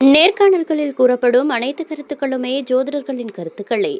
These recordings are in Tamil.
நேர்காணல்களில் கூறப்படும் அனைத்து கருத்துக்களுமே ஜோதிடர்களின் கருத்துக்களே.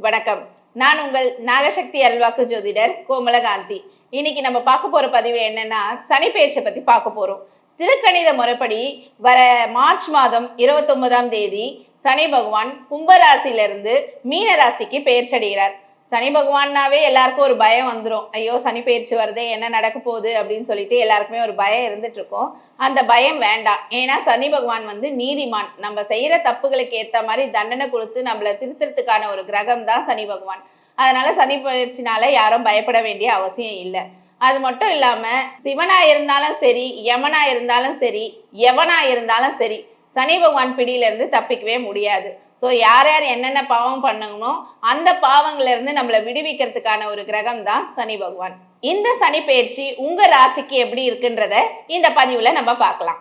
வணக்கம். நான் உங்கள் நாகசக்தி அருள்வாக்கு ஜோதிடர் கோமலகாந்தி. இன்னைக்கு நம்ம பார்க்க போற பதிவு என்னன்னா, சனி பெயர்ச்சியை பத்தி பார்க்க போறோம். திருக்கணித முறைப்படி வர மார்ச் மாதம் 29ஆம் தேதி சனி பகவான் கும்பராசியிலிருந்து மீன ராசிக்கு பெயர்ச்சடைகிறார். சனி பகவான்னாவே எல்லாருக்கும் ஒரு பயம் வந்துடும். ஐயோ, சனி பெயர்ச்சி வருதே, என்ன நடக்க போகுது அப்படின்னு சொல்லிட்டு எல்லாருக்குமே ஒரு பயம் இருந்துட்டு இருக்கும். அந்த பயம் வேண்டாம். ஏன்னா சனி பகவான் நீதிமான். நம்ம செய்யற தப்புகளுக்கு ஏற்ற மாதிரி தண்டனை கொடுத்து நம்மளை திருத்தறதுக்கான ஒரு கிரகம் தான் சனி பகவான். அதனால சனி பெயர்ச்சினால யாரும் பயப்பட வேண்டிய அவசியம் இல்லை. அது மட்டும் இல்லாம சிவனா இருந்தாலும் சரி, யமனா இருந்தாலும் சரி, எவனா இருந்தாலும் சரி, சனி பகவான் பிடியிலிருந்து தப்பிக்கவே முடியாது. ஸோ யார் யார் என்னென்ன பாவம் பண்ணணுமோ அந்த பாவங்கள்லேருந்து நம்மளை விடுவிக்கிறதுக்கான ஒரு கிரகம் தான் சனி பகவான். இந்த சனி பெயர்ச்சி உங்க ராசிக்கு எப்படி இருக்குன்றத இந்த பதிவுல நம்ம பார்க்கலாம்.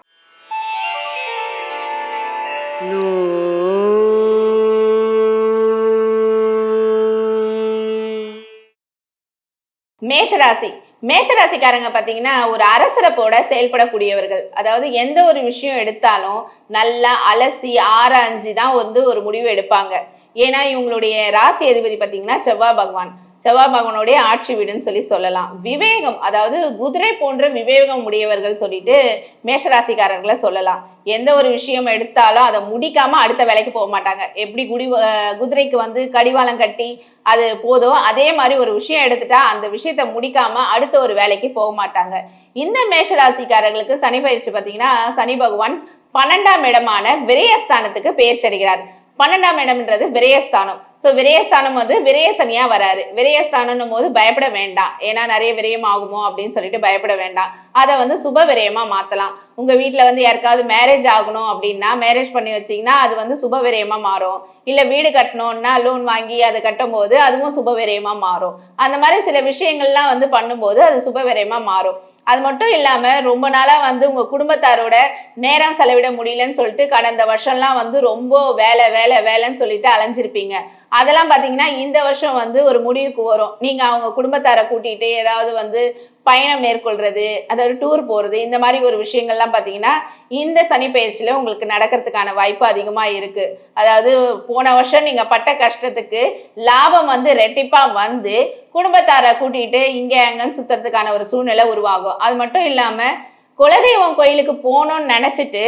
மேஷராசி. மேஷராசிக்காரங்க பார்த்தீங்கன்னா ஒரு அரசரப்போட செயல்படக்கூடியவர்கள். அதாவது எந்த ஒரு விஷயம் எடுத்தாலும் நல்லா அலசி ஆராய்ஞ்சு தான் ஒரு முடிவு எடுப்பாங்க. ஏன்னா இவங்களுடைய ராசி அதிபதி பார்த்தீங்கன்னா செவ்வாய் பகவான். செவ்வாய் பகவானுடைய ஆட்சி வீடுன்னு சொல்லலாம். விவேகம், அதாவது குதிரை போன்ற விவேகம் உடையவர்கள் சொல்லிட்டு மேஷராசிக்காரர்களை சொல்லலாம். எந்த ஒரு விஷயம் எடுத்தாலும் அதை முடிக்காம அடுத்த வேலைக்கு போக மாட்டாங்க. எப்படி குதிரைக்கு கடிவாளம் கட்டி அது போதும், அதே மாதிரி ஒரு விஷயம் எடுத்துட்டா அந்த விஷயத்த முடிக்காம அடுத்த ஒரு வேலைக்கு போக மாட்டாங்க. இந்த மேஷராசிக்காரர்களுக்கு சனி பயிற்சி பார்த்தீங்கன்னா சனி பகவான் 12ஆம் இடமான விரயஸ்தானத்துக்கு பெயர்ச்சி அடைகிறார். 12ஆம் இடம்ன்றது விரயஸ்தானம். ஸோ விரயஸ்தானம் விரயசனியா வராரு. விரயஸ்தானம் போது பயப்பட வேண்டாம். ஏன்னா நிறைய விரயம் ஆகுமோ அப்படின்னு சொல்லிட்டு பயப்பட வேண்டாம். அதை சுப விரயமா மாத்தலாம். உங்க வீட்டுல யாருக்காவது மேரேஜ் ஆகணும் அப்படின்னா, மேரேஜ் பண்ணி வச்சீங்கன்னா அது சுப விரயமா மாறும். இல்ல வீடு கட்டணும்னா லோன் வாங்கி அதை கட்டும் போது அதுவும் சுப விரயமா மாறும். அந்த மாதிரி சில விஷயங்கள்லாம் பண்ணும்போது அது சுப விரயமா மாறும். அது மட்டும் இல்லாம ரொம்ப நாளா உங்க குடும்பத்தாரோட நேரம் செலவிட முடியலன்னு சொல்லிட்டு கடந்த வருஷம்லாம் ரொம்ப வேலை வேலை வேலைன்னு சொல்லிட்டு அலைஞ்சிருப்பீங்க. அதெல்லாம் பார்த்தீங்கன்னா இந்த வருஷம் ஒரு முடிவுக்கு வரும். நீங்க அவங்க குடும்பத்தாரை கூட்டிட்டு ஏதாவது பயணம் மேற்கொள்றது, அதாவது டூர் போறது, இந்த மாதிரி ஒரு விஷயங்கள்லாம் பார்த்தீங்கன்னா இந்த சனி பயிற்சியில உங்களுக்கு நடக்கிறதுக்கான வாய்ப்பு அதிகமா இருக்கு. அதாவது போன வருஷம் நீங்க பட்ட கஷ்டத்துக்கு லாபம் ரெட்டிப்பா குடும்பத்தாரை கூட்டிட்டு இங்க அங்கன்னு சுத்துறதுக்கான ஒரு சூழ்நிலை உருவாகும். அது மட்டும் இல்லாம குலதெய்வம் கோயிலுக்கு போகணும்னு நினைச்சிட்டு,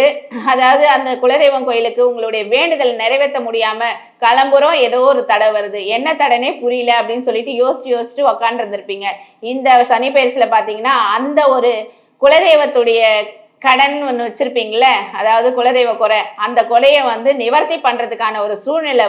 அதாவது அந்த குலதெய்வம் கோயிலுக்கு உங்களுடைய வேண்டுதல் நிறைவேற்ற முடியாம கிளம்புறோம், ஏதோ ஒரு தடை வருது, என்ன தடைனே புரியல அப்படின்னு சொல்லிட்டு யோசிச்சு உக்காண்டு இருந்திருப்பீங்க. இந்த சனி பயிற்சியில பாத்தீங்கன்னா அந்த ஒரு குலதெய்வத்துடைய கடன் ஒன்று வச்சிருப்பீங்கள, அதாவது குலதெய்வ குறை, அந்த கொலையை நிவர்த்தி பண்றதுக்கான ஒரு சூழ்நிலை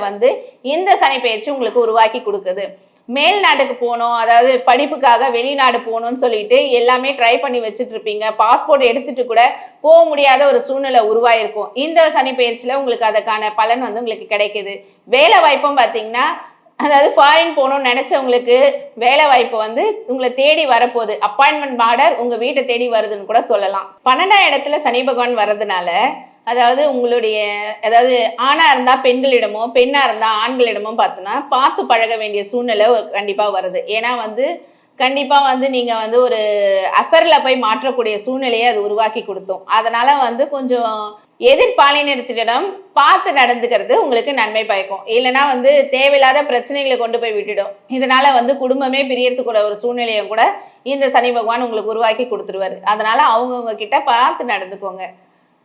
இந்த சனி பயிற்சி உங்களுக்கு உருவாக்கி கொடுக்குது. மேல் நாட்டுக்கு போகணும், அதாவது படிப்புக்காக வெளிநாடு போகணும்னு சொல்லிட்டு எல்லாமே ட்ரை பண்ணி வச்சுட்டு இருப்பீங்க. பாஸ்போர்ட் எடுத்துட்டு கூட போக முடியாத ஒரு சூழ்நிலை உருவாயிருக்கும். இந்த சனி பயிற்சியில உங்களுக்கு அதுக்கான பலன் உங்களுக்கு கிடைக்குது. வேலை வாய்ப்பும் பார்த்தீங்கன்னா, அதாவது ஃபாரின் போகணும்னு நினைச்சவங்களுக்கு வேலை வாய்ப்பு உங்களை தேடி வரப்போகுது. அப்பாயின்மெண்ட் ஆர்டர் உங்க வீட்டை தேடி வருதுன்னு கூட சொல்லலாம். 12ஆம் இடத்துல சனி பகவான் வர்றதுனால, அதாவது உங்களுடைய அதாவது ஆணா இருந்தா பெண்களிடமோ, பெண்ணா இருந்தா ஆண்களிடமோ பார்த்தோன்னா பார்த்து பழக வேண்டிய சூழ்நிலை கண்டிப்பா வருது. ஏன்னா கண்டிப்பா நீங்க ஒரு அஃபர்ல போய் மாற்றக்கூடிய சூழ்நிலையை அது உருவாக்கி கொடுத்தோம். அதனால கொஞ்சம் எதிர்பாலினத்திடம் பார்த்து நடந்துக்கிறது உங்களுக்கு நன்மை பயக்கும். இல்லைன்னா தேவையில்லாத பிரச்சனைகளை கொண்டு போய் விட்டுடும். இதனால குடும்பமே பிரியறதுக்கூட ஒரு சூழ்நிலையை கூட இந்த சனி பகவான் உங்களுக்கு உருவாக்கி கொடுத்துருவாரு. அதனால அவங்கவுங்க கிட்ட பார்த்து நடந்துக்கோங்க.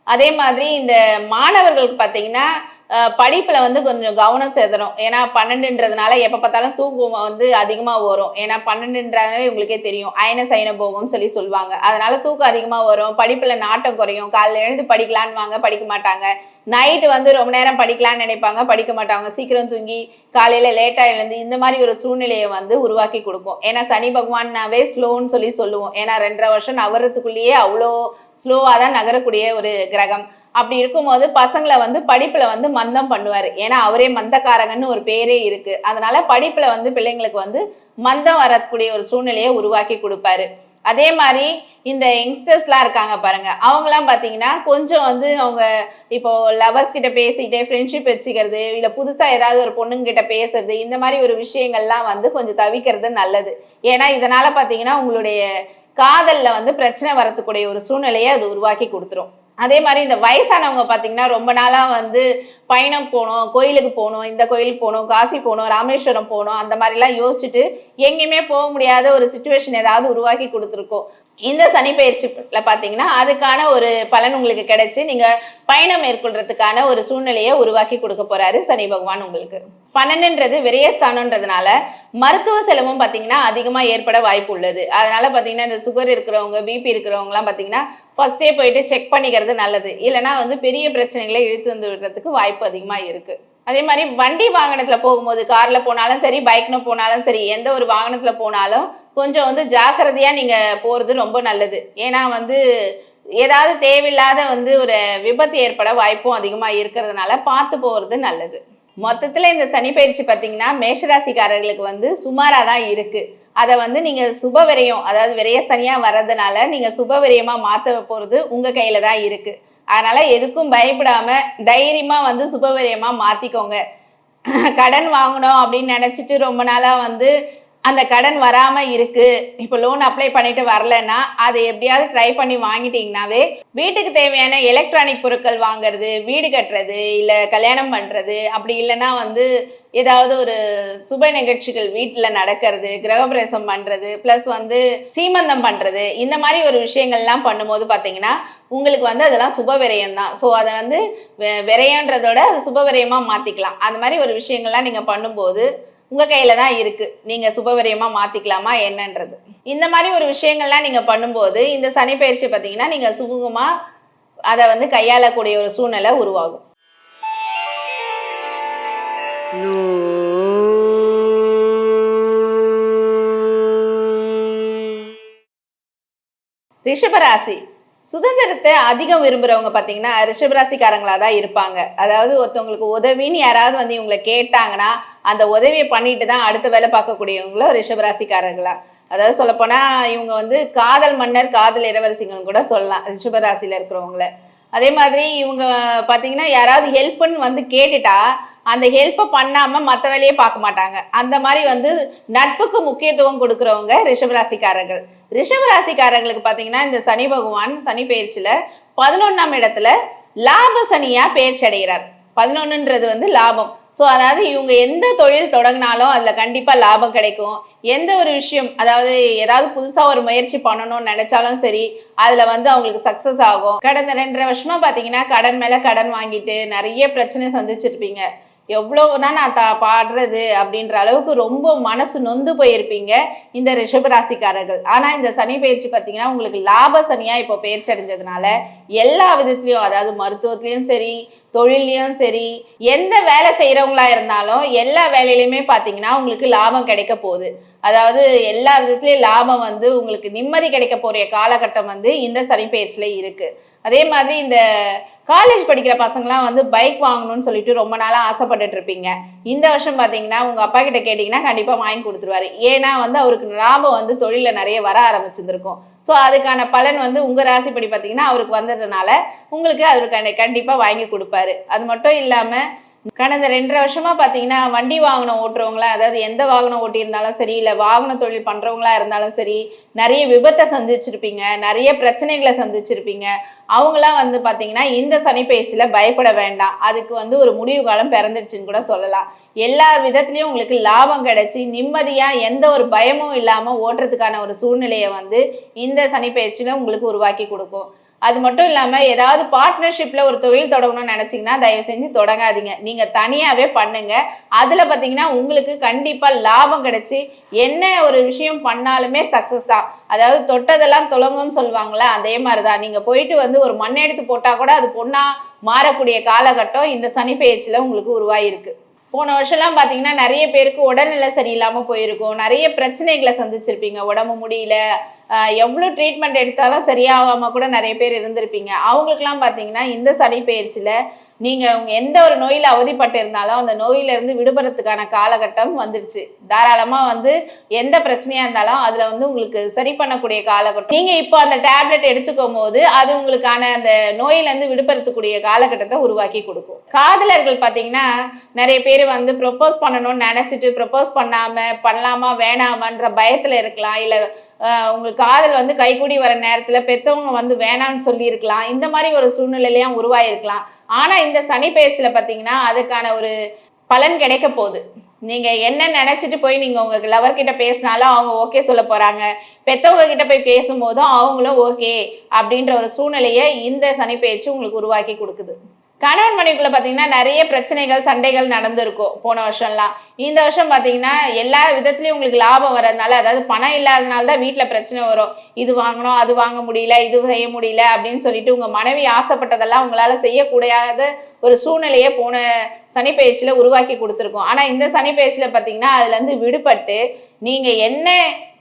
அதே மாதிரி இந்த மாணவர்களுக்கு பார்த்தீங்கன்னா படிப்பில் கொஞ்சம் கவனம் செலுத்தணும். ஏன்னா 12ன்றதுனால எப்போ பார்த்தாலும் தூக்கம் அதிகமாக வரும். ஏன்னா 12ன்றாவே உங்களுக்கே தெரியும், அயன சைன போகும்னு சொல்லுவாங்க. அதனால தூக்கம் அதிகமாக வரும், படிப்பில் நாட்டம் குறையும். காலையில் எழுந்து படிக்கலான்னு வாங்க, படிக்க மாட்டாங்க. நைட்டு ரொம்ப நேரம் படிக்கலான்னு நினைப்பாங்க, படிக்க மாட்டாங்க. சீக்கிரம் தூங்கி காலையில் லேட்டாக எழுந்து இந்த மாதிரி ஒரு சூழ்நிலையை உருவாக்கி கொடுக்கும். ஏன்னா சனி பகவான்னாவே ஸ்லோன்னு சொல்லுவோம். ஏன்னா 2.5 வருஷம் நகரத்துக்குள்ளேயே அவ்வளோ ஸ்லோவாக தான் நகரக்கூடிய ஒரு கிரகம். அப்படி இருக்கும்போது பசங்களை படிப்புல மந்தம் பண்ணுவாரு. ஏன்னா அவரே மந்தக்காரங்கன்னு ஒரு பேரே இருக்கு. அதனால படிப்புல பிள்ளைங்களுக்கு மந்தம் வரக்கூடிய ஒரு சூழ்நிலையை உருவாக்கி கொடுப்பாரு. அதே மாதிரி இந்த யங்ஸ்டர்ஸ்லாம் இருக்காங்க பாருங்க, அவங்கலாம் பார்த்தீங்கன்னா கொஞ்சம் வந்து அவங்க இப்போ லவர்ஸ் கிட்ட பேசிட்டே ஃப்ரெண்ட்ஷிப் வச்சுக்கிறது, இல்லை புதுசாக ஏதாவது ஒரு பொண்ணுங்கிட்ட பேசுறது, இந்த மாதிரி ஒரு விஷயங்கள்லாம் வந்து கொஞ்சம் தவிக்கிறது நல்லது. ஏன்னா இதனால பார்த்தீங்கன்னா உங்களுடைய காதலில் வந்து பிரச்சனை வரத்துக்கூடிய ஒரு சூழ்நிலையை அது உருவாக்கி கொடுத்துரும். அதே மாதிரி இந்த வயசானவங்க பார்த்தீங்கன்னா ரொம்ப நாளாக வந்து பயணம் போகணும், கோயிலுக்கு போகணும், இந்த கோயிலுக்கு போகணும், காசி போகணும், ராமேஸ்வரம் போகணும், அந்த மாதிரிலாம் யோசிச்சுட்டு எங்கேயுமே போக முடியாத ஒரு சுச்சுவேஷன் ஏதாவது உருவாக்கி கொடுத்துருக்கோம். இந்த சனி பயிற்சியில் பார்த்தீங்கன்னா அதுக்கான ஒரு பலன் உங்களுக்கு கிடைச்சி நீங்கள் பயணம் மேற்கொள்றதுக்கான ஒரு சூழ்நிலையை உருவாக்கி கொடுக்க போறாரு சனி பகவான் உங்களுக்கு. 12ன்றது விரயஸ்தானன்றதுனால மருத்துவ செலவும் பார்த்தீங்கன்னா அதிகமாக ஏற்பட வாய்ப்பு உள்ளது. அதனால பார்த்தீங்கன்னா இந்த சுகர் இருக்கிறவங்க, பிபி இருக்கிறவங்கலாம் பார்த்தீங்கன்னா ஃபர்ஸ்டே போயிட்டு செக் பண்ணிக்கிறது நல்லது. இல்லைனா வந்து பெரிய பிரச்சனைகளை இழுத்து வந்து விடுறதுக்கு வாய்ப்பு அதிகமாக இருக்கு. அதே மாதிரி வண்டி வாகனத்தில் போகும்போது, காரில் போனாலும் சரி, பைக்கில் போனாலும் சரி, எந்த ஒரு வாகனத்தில் போனாலும் கொஞ்சம் வந்து ஜாக்கிரதையாக நீங்கள் போகிறது ரொம்ப நல்லது. ஏன்னா வந்து ஏதாவது தேவையில்லாத வந்து ஒரு விபத்து ஏற்பட வாய்ப்பும் அதிகமாக இருக்கிறதுனால பார்த்து போகிறது நல்லது. மொத்தத்தில் இந்த சனி பயிற்சி பார்த்தீங்கன்னா மேஷராசிக்காரர்களுக்கு வந்து சுமாராக தான் இருக்குது. அதை வந்து நீங்கள் சுப விரயம், அதாவது விரயஸ்தனியாக வர்றதுனால நீங்கள் சுப விரயமாக மாற்ற போகிறது உங்கள் கையில் தான் இருக்குது. அதனால் எதுக்கும் பயப்படாமல் தைரியமாக வந்து சுப விரயமாக மாற்றிக்கோங்க. கடன் வாங்கணும் அப்படின்னு நினச்சிட்டு ரொம்ப நாளாக வந்து அந்த கடன் வராமல் இருக்குது, இப்போ லோன் அப்ளை பண்ணிட்டு வரலன்னா அதை எப்படியாவது ட்ரை பண்ணி வாங்கிட்டீங்கன்னாவே வீட்டுக்கு தேவையான எலக்ட்ரானிக் பொருட்கள் வாங்குறது, வீடு கட்டுறது, இல்லை கல்யாணம் பண்ணுறது, அப்படி இல்லைன்னா வந்து ஏதாவது ஒரு சுப நிகழ்ச்சிகள் வீட்டில் நடக்கிறது, கிரகப்பிரவேசம் பண்ணுறது, ப்ளஸ் வந்து சீமந்தம் பண்ணுறது, இந்த மாதிரி ஒரு விஷயங்கள்லாம் பண்ணும்போது பார்த்தீங்கன்னா உங்களுக்கு வந்து அதெல்லாம் சுப விரயம் தான். ஸோ அதை வந்து விரயன்றதோட அது சுப விரயமாக மாற்றிக்கலாம். அந்த மாதிரி ஒரு விஷயங்கள்லாம் நீங்கள் பண்ணும்போது உங்கள் கையில் தான் இருக்குது, நீங்கள் சுபவிரயமாக மாற்றிக்கலாமா என்னன்றது. இந்த மாதிரி ஒரு விஷயங்கள்லாம் நீங்கள் பண்ணும்போது இந்த சனி பயிற்சி பார்த்தீங்கன்னா நீங்கள் சுமூகமாக அதை வந்து கையாளக்கூடிய ஒரு சூழ்நிலை உருவாகும். ரிஷபராசி சுதந்திரத்தை அதிகம் விரும்புகிறவங்க பார்த்தீங்கன்னா ரிஷபராசிக்காரங்களாக தான் இருப்பாங்க. அதாவது ஒருத்தவங்களுக்கு உதவின்னு யாராவது வந்து இவங்களை கேட்டாங்கன்னா அந்த உதவியை பண்ணிட்டு தான் அடுத்த வேலை பார்க்கக்கூடியவங்களும் ரிஷபராசிக்காரர்களா. அதாவது சொல்லப்போனால் இவங்க வந்து காதல் மன்னர், காதல் இளவரசிங்கன்னு கூட சொல்லலாம் ரிஷபராசியில் இருக்கிறவங்கள. அதே மாதிரி இவங்க பார்த்தீங்கன்னா யாராவது ஹெல்ப்புன்னு வந்து கேட்டுட்டா அந்த ஹெல்ப்பை பண்ணாமல் மற்ற வேலையே பார்க்க மாட்டாங்க. அந்த மாதிரி வந்து நட்புக்கு முக்கியத்துவம் கொடுக்குறவங்க ரிஷபராசிக்காரர்கள். ரிஷபராசிக்காரர்களுக்கு பார்த்தீங்கன்னா இந்த சனி பகவான் சனி பயிற்சியில் 11ஆம் இடத்துல லாப சனியாக பயிற்சி அடைகிறார். 11ன்றது வந்து லாபம். ஸோ அதாவது இவங்க எந்த தொழில் தொடங்கினாலும் அதில் கண்டிப்பாக லாபம் கிடைக்கும். எந்த ஒரு விஷயம், அதாவது ஏதாவது புதுசாக ஒரு முயற்சி பண்ணணும்னு நினைச்சாலும் சரி அதில் வந்து அவங்களுக்கு சக்ஸஸ் ஆகும். கடந்த 2.5 வருஷமாக பார்த்தீங்கன்னா கடன் மேலே கடன் வாங்கிட்டு நிறைய பிரச்சனை சந்திச்சிருப்பீங்க. எவ்வளவுதான் நான் பாடுறது அப்படின்ற அளவுக்கு ரொம்ப மனசு நொந்து போயிருப்பீங்க இந்த ரிஷபராசிக்காரர்கள். ஆனால் இந்த சனி பயிற்சி பார்த்தீங்கன்னா உங்களுக்கு லாப சனியாக இப்போ பயிற்சி அடைஞ்சதுனால எல்லா விதத்துலையும், அதாவது மருத்துவத்துலேயும் சரி, தொழிலையும் சரி, எந்த வேலை செய்கிறவங்களா இருந்தாலும் எல்லா வேலையிலையுமே பார்த்தீங்கன்னா உங்களுக்கு லாபம் கிடைக்க போகுது. அதாவது எல்லா விதத்துலேயும் லாபம் வந்து உங்களுக்கு நிம்மதி கிடைக்க போகிற காலகட்டம் வந்து இந்த சனி பயிற்சியில் இருக்குது. அதே மாதிரி இந்த காலேஜ் படிக்கிற பசங்களாம் வந்து பைக் வாங்கணும்னு சொல்லிட்டு ரொம்ப நாளாக ஆசைப்பட்டுட்டு இருப்பீங்க. இந்த வருஷம் பார்த்தீங்கன்னா உங்கள் அப்பா கிட்ட கேட்டிங்கன்னா கண்டிப்பாக வாங்கி கொடுத்துருவாரு. ஏன்னா வந்து அவருக்கு லாபம் வந்து தொழிலில் நிறைய வர ஆரம்பிச்சிருந்துருக்கும். ஸோ அதுக்கான பலன் வந்து உங்கள் ராசிப்படி பார்த்தீங்கன்னா அவருக்கு வந்ததுனால உங்களுக்கு அவருக்கு கண்டிப்பாக வாங்கி கொடுப்பாரு. அது மட்டும் இல்லாமல் கடந்த 2.5 வருஷமா பார்த்தீங்கன்னா வண்டி வாகனம் ஓட்டுறவங்களா, அதாவது எந்த வாகனம் ஓட்டியிருந்தாலும் சரி, இல்லை வாகன தொழில் பண்ணுறவங்களா இருந்தாலும் சரி, நிறைய விபத்தை சந்திச்சிருப்பீங்க, நிறைய பிரச்சனைகளை சந்திச்சிருப்பீங்க. அவங்களாம் வந்து பார்த்தீங்கன்னா இந்த சனி பயிற்சியில் பயப்பட வேண்டாம். அதுக்கு வந்து ஒரு முடிவு காலம் பிறந்துடுச்சுன்னு கூட சொல்லலாம். எல்லா விதத்துலேயும் உங்களுக்கு லாபம் கிடைச்சி நிம்மதியாக எந்த ஒரு பயமும் இல்லாமல் ஓட்டுறதுக்கான ஒரு சூழ்நிலையை வந்து இந்த சனி பயிற்சியில் உங்களுக்கு உருவாக்கி கொடுக்கும். அது மட்டும் இல்லாமல் ஏதாவது பார்ட்னர்ஷிப்பில் ஒரு தொழில் தொடங்கணும்னு நினச்சிங்கன்னா தயவு செஞ்சு தொடங்காதீங்க. நீங்கள் தனியாகவே பண்ணுங்கள். அதில் பார்த்தீங்கன்னா உங்களுக்கு கண்டிப்பாக லாபம் கிடைச்சி என்ன ஒரு விஷயம் பண்ணாலுமே சக்ஸஸ் தான். அதாவது தொட்டதெல்லாம் துலங்கும்னு சொல்லுவாங்களே, அதே மாதிரி தான். நீங்கள் போயிட்டு வந்து ஒரு மண் எடுத்து போட்டால் கூட அது பொண்ணாக மாறக்கூடிய காலகட்டம் இந்த சனி பயிற்சியில் உங்களுக்கு உருவாகிருக்கு. போன வருஷம்லாம் பார்த்தீங்கன்னா நிறைய பேருக்கு உடல்நிலை சரியில்லாமல் போயிருக்கும், நிறைய பிரச்சனைகளை சந்திச்சிருப்பீங்க. உடம்பு முடியல, எவ்வளோ ட்ரீட்மெண்ட் எடுத்தாலும் சரியாகாமல் கூட நிறைய பேர் இருந்திருப்பீங்க. அவங்களுக்குலாம் பார்த்தீங்கன்னா இந்த சனி பயிற்சியில் உங்க எந்த ஒரு நோயில அவதிப்பட்டு இருந்தாலும் அந்த நோயிலிருந்து விடுபடுறதுக்கான காலகட்டம் வந்துடுச்சு. தாராளமா வந்து எந்த பிரச்சனையா இருந்தாலும் அதுல வந்து உங்களுக்கு சரி பண்ணக்கூடிய காலகட்டம். நீங்க இப்போ அந்த டேப்லெட் எடுத்துக்கும் போது அது உங்களுக்கான அந்த நோயிலிருந்து விடுபடுறதுக்கூடிய காலகட்டத்தை உருவாக்கி கொடுக்கும். காதலர்கள் பாத்தீங்கன்னா நிறைய பேர் வந்து ப்ரொபோஸ் பண்ணணும்னு நினைச்சிட்டு ப்ரொபோஸ் பண்ணலாமா வேணாமான்ற பயத்துல இருக்கலாம். இல்ல உங்களுக்கு காதல் வந்து கைகூடி வர நேரத்துல பெத்தவங்க வந்து வேணாம்னு சொல்லி இருக்கலாம். இந்த மாதிரி ஒரு சூழ்நிலையிலயும் உருவாயிருக்கலாம். ஆனா இந்த சனி பெயர்ச்சியில பாத்தீங்கன்னா அதுக்கான ஒரு பலன் கிடைக்க போகுது. நீங்க என்ன நினைச்சிட்டு போய் நீங்க உங்க லவர் கிட்ட பேசினாலும் அவங்க ஓகே சொல்ல போறாங்க. பெத்தவங்க கிட்ட போய் பேசும்போதும் அவங்களும் ஓகே அப்படின்ற ஒரு சூழ்நிலையை இந்த சனி பெயர்ச்சி உங்களுக்கு உருவாக்கி கொடுக்குது. கணவன் மனைவிக்குள்ள பாத்தீங்கன்னா நிறைய பிரச்சனைகள் சண்டைகள் நடந்திருக்கும் போன வருஷம்லாம். இந்த வருஷம் பாத்தீங்கன்னா எல்லா விதத்துலயும் உங்களுக்கு லாபம் வர்றதுனால, அதாவது பணம் இல்லாதனால தான் வீட்டுல பிரச்சனை வரும். இது வாங்கணும் அது வாங்க முடியல இது செய்ய முடியல அப்படின்னு சொல்லிட்டு உங்க மனைவி ஆசைப்பட்டதெல்லாம் உங்களால செய்யக்கூடாத ஒரு சூழ்நிலையை போன சனி பெயர்ச்சியில உருவாக்கி கொடுத்துருக்கோம். ஆனா இந்த சனி பெயர்ச்சியில பாத்தீங்கன்னா அதுல இருந்து விடுபட்டு நீங்க என்ன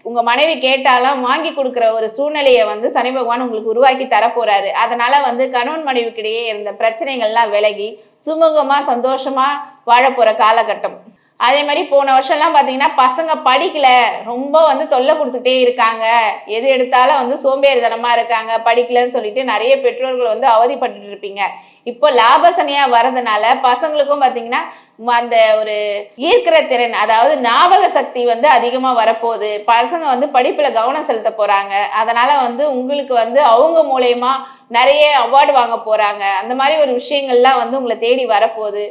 உங்க மனைவி கேட்டாலும் வாங்கி கொடுக்குற ஒரு சூழ்நிலையை வந்து சனி பகவான் உங்களுக்கு உருவாக்கி தரப்போறாரு. அதனால வந்து கணவன் மனைவிக்கிடையே இருந்த பிரச்சனைகள்லாம் விலகி சுமூகமா சந்தோஷமா வாழ போற காலகட்டம். அதே மாதிரி போன வருஷம்லாம் பார்த்தீங்கன்னா பசங்க படிக்கல, ரொம்ப வந்து தொல்லை கொடுத்துட்டே இருக்காங்க, எது எடுத்தாலும் வந்து சோம்பேறித்தனமா இருக்காங்க, படிக்கலன்னு சொல்லிட்டு நிறைய பெற்றோர்கள் வந்து அவதிப்பட்டு இருப்பீங்க. இப்போ லாபசனியா வரதுனால பசங்களுக்கும் பார்த்தீங்கன்னா அந்த ஒரு ஈர்க்கிற திறன், அதாவது ஞாபக சக்தி வந்து அதிகமா வரப்போகுது. பசங்க வந்து படிப்புல கவனம் செலுத்த போறாங்க. அதனால வந்து உங்களுக்கு வந்து அவங்க மூலயமா நிறைய அவார்டு வாங்க போறாங்க. அந்த மாதிரி ஒரு விஷயங்கள்லாம் வந்து உங்களை தேடி வரப்போகுது.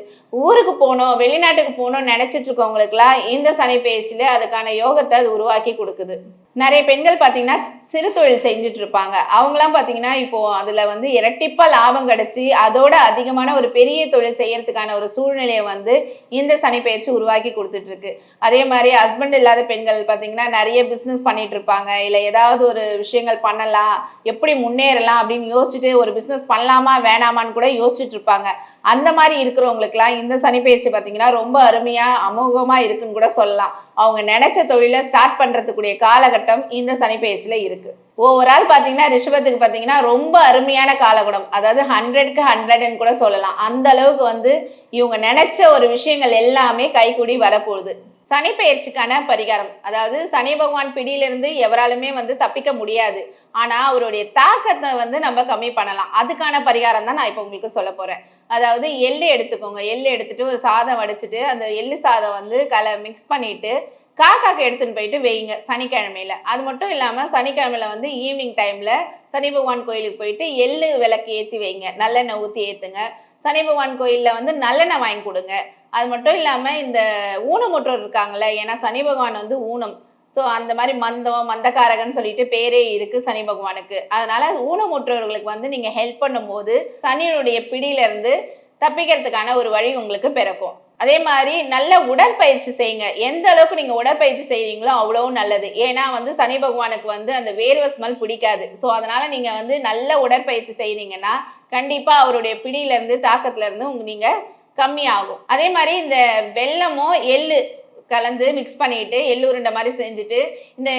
ஊருக்கு போகணும் வெளிநாட்டுக்கு போகணும்னு நினைச்சிட்டு இருக்கவங்களுக்குலாம் இந்த சனி பெயர்ச்சியில அதுக்கான யோகத்தை அது உருவாக்கி கொடுக்குது. நிறைய பெண்கள் பார்த்தீங்கன்னா சிறு தொழில் செஞ்சுட்டு இருப்பாங்க. அவங்களாம் பார்த்தீங்கன்னா இப்போ அதுல வந்து இரட்டிப்பா லாபம் கிடைச்சி அதோட அதிகமான ஒரு பெரிய தொழில் செய்யறதுக்கான ஒரு சூழ்நிலையை வந்து இந்த சனி பெயர்ச்சி உருவாக்கி கொடுத்துட்டு இருக்கு. அதே மாதிரி ஹஸ்பண்ட் இல்லாத பெண்கள் பார்த்தீங்கன்னா நிறைய பிஸ்னஸ் பண்ணிட்டு இருப்பாங்க. இல்லை ஏதாவது ஒரு விஷயங்கள் பண்ணலாம், எப்படி முன்னேறலாம் அப்படின்னு யோசிச்சுட்டு ஒரு பிஸ்னஸ் பண்ணலாமா வேணாமான்னு கூட யோசிச்சுட்டு இருப்பாங்க. அந்த மாதிரி இருக்கிறவங்களுக்குலாம் இந்த சனி பெயர்ச்சி பார்த்தீங்கன்னா ரொம்ப அருமையா அமோகமா இருக்குன்னு கூட சொல்லலாம். அவங்க நினைச்ச தொழிலை ஸ்டார்ட் பண்றதுக்குரிய காலகட்டம் இந்த சனி பெயர்ச்சியில இருக்கு. ஓவரால் பாத்தீங்கன்னா ரிஷபத்துக்கு பாத்தீங்கன்னா ரொம்ப அருமையான காலகட்டம், அதாவது 100க்கு 100ன்னு கூட சொல்லலாம். அந்த அளவுக்கு வந்து இவங்க நினைச்ச ஒரு விஷயங்கள் எல்லாமே கைகூடி வரப்போகுது. சனி பெயர்ச்சிக்கான பரிகாரம், அதாவது சனி பகவான் பிடியிலிருந்து எவராலுமே வந்து தப்பிக்க முடியாது. ஆனா அவருடைய தாக்கத்தை வந்து நம்ம கம்மி பண்ணலாம். அதுக்கான பரிகாரம் தான் நான் இப்போ உங்களுக்கு சொல்ல போறேன். அதாவது எள்ளு எடுத்துக்கோங்க. எள்ளு எடுத்துட்டு ஒரு சாதம் வடிச்சிட்டு அந்த எள்ளு சாதம் வந்து மிக்ஸ் பண்ணிட்டு காக்காக்கு எடுத்துன்னு போயிட்டு வைங்க சனிக்கிழமையில. அது மட்டும் இல்லாம சனிக்கிழமையில வந்து ஈவினிங் டைம்ல சனி பகவான் கோயிலுக்கு போயிட்டு எள்ளு விளக்கு ஏற்றி வைங்க, நல்லெண்ணெய் ஊற்றி ஏற்றுங்க. சனி பகவான் கோயிலில் வந்து நல்லெண்ணெய் வாங்கி கொடுங்க. அது மட்டும் இல்லாமல் இந்த ஊனமுற்றோர் இருக்காங்கல்ல, ஏன்னா சனி பகவான் வந்து ஊனம், ஸோ அந்த மாதிரி மந்தக்காரகன்னு சொல்லிட்டு பேரே இருக்கு சனி பகவானுக்கு. அதனால ஊனமுற்றவர்களுக்கு வந்து நீங்க ஹெல்ப் பண்ணும்போது சனியினுடைய பிடியிலிருந்து தப்பிக்கிறதுக்கான ஒரு வழி உங்களுக்கு பிறக்கும். அதே மாதிரி நல்ல உடற்பயிற்சி செய்யுங்க. எந்த அளவுக்கு நீங்க உடற்பயிற்சி செய்றீங்களோ அவ்வளவு நல்லது. ஏன்னா வந்து சனி பகவானுக்கு வந்து அந்த வேர்வை ஸ்மெல் பிடிக்காது. ஸோ அதனால நீங்க வந்து நல்ல உடற்பயிற்சி செய்றீங்கன்னா கண்டிப்பா அவருடைய பிடியில இருந்து தாக்கத்துல இருந்து நீங்க கம்மியாகும். அதே மாதிரி இந்த வெல்லமோ எள்ளு கலந்து மிக்ஸ் பண்ணிட்டு எள்ளு உருண்டை மாதிரி செஞ்சுட்டு இந்த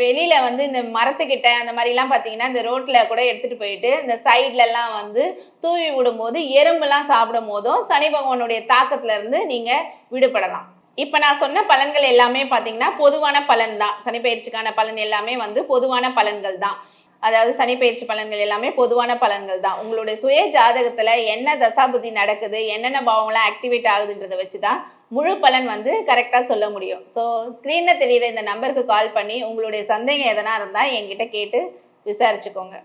வெளியில வந்து இந்த மரத்துக்கிட்ட அந்த மாதிரிலாம் பார்த்தீங்கன்னா இந்த ரோட்ல கூட எடுத்துட்டு போயிட்டு இந்த சைட்லலாம் வந்து தூவி விடும்போது எறும்புலாம் சாப்பிடும் போதும் சனி பகவானுடைய தாக்கத்துல இருந்து நீங்க விடுபடலாம். இப்போ நான் சொன்ன பலன்கள் எல்லாமே பார்த்தீங்கன்னா பொதுவான பலன் தான். சனி பயிற்சிக்கான பலன் எல்லாமே வந்து பொதுவான பலன்கள் தான். அதாவது சனி பயிற்சி பலன்கள் எல்லாமே பொதுவான பலன்கள் தான். உங்களுடைய சுய ஜாதகத்துல என்ன தசாபுத்தி நடக்குது, என்னென்ன பாவங்கள்லாம் ஆக்டிவேட் ஆகுதுன்றதை வச்சு தான் முழு பலன் வந்து கரெக்டாக சொல்ல முடியும். ஸோ ஸ்க்ரீனில் தெரியுற இந்த நம்பருக்கு கால் பண்ணி உங்களுடைய சந்தேகம் எதனா இருந்தால் என்கிட்ட கேட்டு விசாரிச்சுக்கோங்க.